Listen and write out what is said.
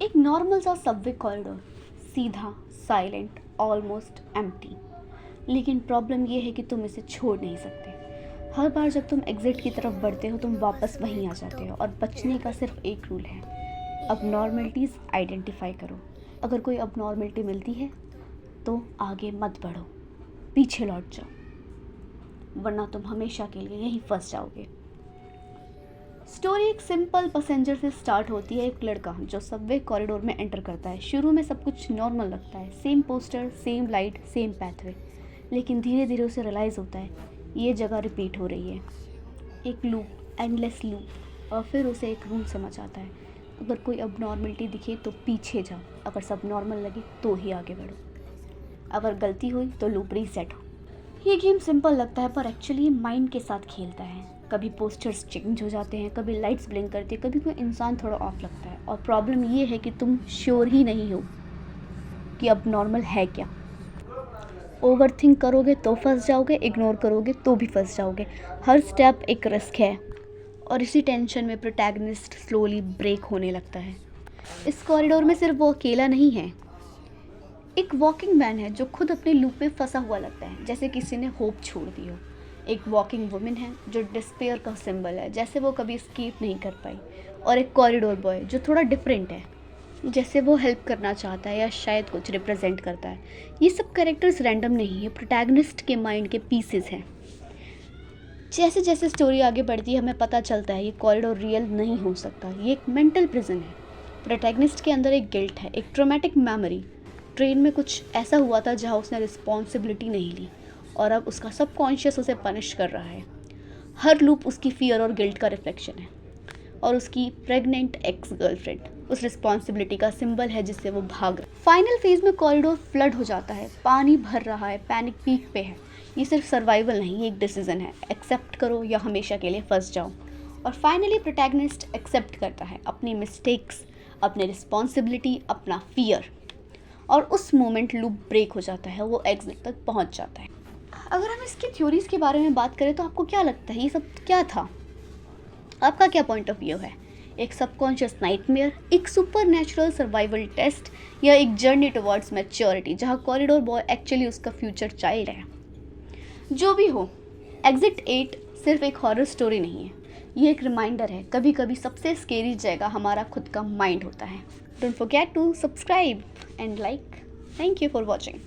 एक नॉर्मल सा Subway corridor, सीधा, साइलेंट, ऑलमोस्ट एम्प्टी। लेकिन प्रॉब्लम ये है कि तुम इसे छोड़ नहीं सकते। हर बार जब तुम एग्जिट की तरफ बढ़ते हो तुम वापस वहीं आ जाते हो, और बचने का सिर्फ एक रूल है, अबनॉर्मलिटीज़ आइडेंटिफाई करो। अगर कोई अबनॉर्मलिटी मिलती है तो आगे मत बढ़ो, पीछे लौट जाओ, वरना तुम हमेशा के लिए यहीं फंस जाओगे। स्टोरी एक सिंपल पैसेंजर से स्टार्ट होती है। एक लड़का जो सबवे कॉरिडोर में एंटर करता है। शुरू में सब कुछ नॉर्मल लगता है, same poster, same light, same pathway. लेकिन धीरे धीरे उसे रियलाइज़ होता है ये जगह रिपीट हो रही है, एक लूप, एंडलेस लूप। और फिर उसे एक रूल समझ आता है, अगर कोई अबनॉर्मलिटी दिखे तो पीछे जाओ, अगर सब नॉर्मल लगे तो ही आगे बढ़ो, अगर गलती हुई तो लूप रीसेट हो। ये गेम सिंपल लगता है पर एक्चुअली माइंड के साथ खेलता है। कभी पोस्टर्स चेंज हो जाते हैं, कभी लाइट्स ब्लिंक करती है, कभी कोई इंसान थोड़ा ऑफ लगता है। और प्रॉब्लम ये है कि तुम श्योर ही नहीं हो कि अब नॉर्मल है क्या। ओवर थिंक करोगे तो फंस जाओगे, इग्नोर करोगे तो भी फंस जाओगे। हर स्टेप एक रिस्क है, और इसी टेंशन में प्रोटैगनिस्ट स्लोली ब्रेक होने लगता है। इस कॉरिडोर में सिर्फ वो अकेला नहीं है, एक वॉकिंग मैन है जो खुद अपने लूप में फंसा हुआ लगता है, जैसे किसी ने होप छोड़ दी हो। एक वॉकिंग वुमेन है जो डिस्पेयर का सिंबल है, जैसे वो कभी एस्केप नहीं कर पाई। और एक कॉरिडोर बॉय जो थोड़ा डिफरेंट है, जैसे वो हेल्प करना चाहता है या शायद कुछ रिप्रेजेंट करता है। ये सब कैरेक्टर्स रैंडम नहीं है, प्रोटैगनिस्ट के माइंड के पीसेस हैं। जैसे जैसे स्टोरी आगे बढ़ती है हमें पता चलता है ये कॉरिडोर रियल नहीं हो सकता, ये एक मेंटल प्रिजन है। प्रोटैगनिस्ट के अंदर एक गिल्ट है, एक ट्रॉमेटिक मेमोरी। ट्रेन में कुछ ऐसा हुआ था जहाँ उसने रिस्पॉन्सिबिलिटी नहीं ली, और अब उसका सबकॉन्शियस उसे पनिश कर रहा है। हर लूप उसकी फियर और गिल्ट का रिफ्लेक्शन है, और उसकी प्रेग्नेंट एक्स गर्लफ्रेंड उस रिस्पॉन्सिबिलिटी का सिंबल है जिससे वो भाग रहा है। फाइनल फेज में कॉरिडोर फ्लड हो जाता है, पानी भर रहा है, पैनिक पीक पे है। ये सिर्फ सर्वाइवल नहीं, ये एक डिसीजन है, एक्सेप्ट करो या हमेशा के लिए फंस जाओ। और फाइनली प्रोटैगनिस्ट एक्सेप्ट करता है अपनी मिस्टेक्स, अपनी रिस्पॉन्सिबिलिटी, अपना फियर, और उस मोमेंट लूप ब्रेक हो जाता है, वो एग्जिट तक पहुंच जाता है। अगर हम इसकी थ्योरीज के बारे में बात करें तो आपको क्या लगता है ये सब क्या था? आपका क्या पॉइंट ऑफ व्यू है? एक सबकॉन्शियस नाइटमेयर, एक सुपर नेचुरल सर्वाइवल टेस्ट, या एक जर्नी टुवर्ड्स मैच्योरिटी जहाँ कॉरिडोर बॉय एक्चुअली उसका फ्यूचर चाइल्ड है? जो भी हो, एग्जिट 8 सिर्फ एक हॉरर स्टोरी नहीं है, ये एक रिमाइंडर है, कभी कभी सबसे स्केरी जगह हमारा खुद का माइंड होता है। Don't forget to subscribe and like. Thank you for watching.